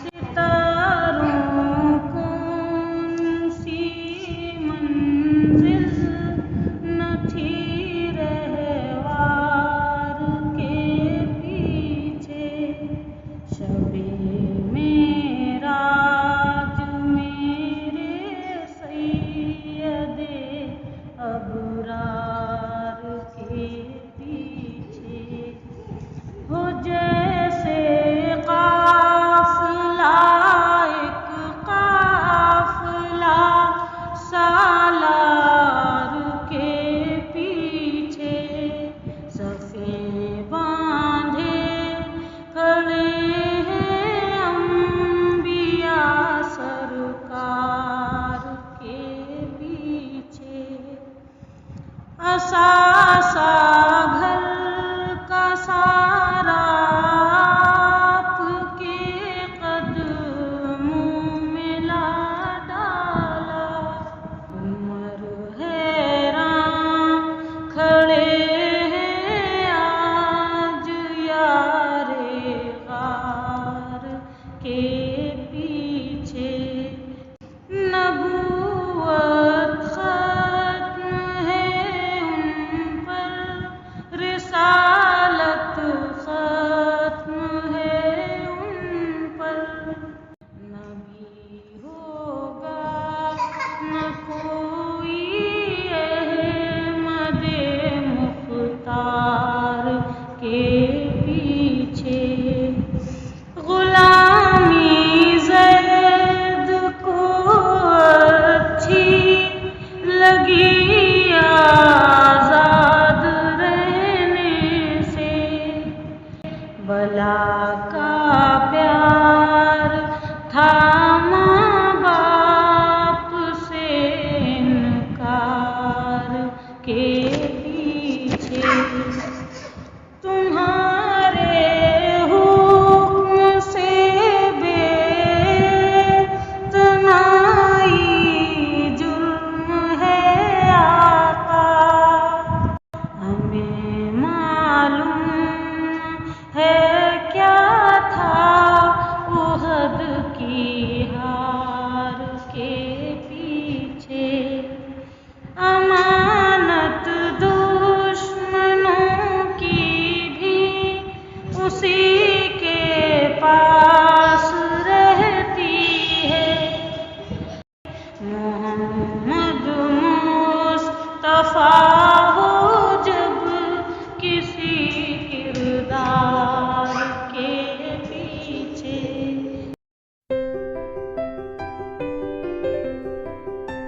ستاروں کون سی منزل نہ تھی رہوار کے پیچھے، شب معراج میرے سید ابرار کے پیچھے، ہو جیسے قافلہ ایک قافلہ سالار کے پیچھے، صفیں باندھے کھڑے ہیں انبیاء سرکار کے پیچھے، اثاثہ گھر کا سارا آپ کے قدموں میں لا ڈالا، عمر حیران کھڑے ہیں آج یار غار کے پیچھے، نبوت ختم ہے ان پر، رسالت ختم ہے ان پر، نبی ہوگا نہ کوئی احمد مختار کے پیچھے، غلامی زید کو اچھی لگی آزاد رہنے سے، بلا کا پیار تھا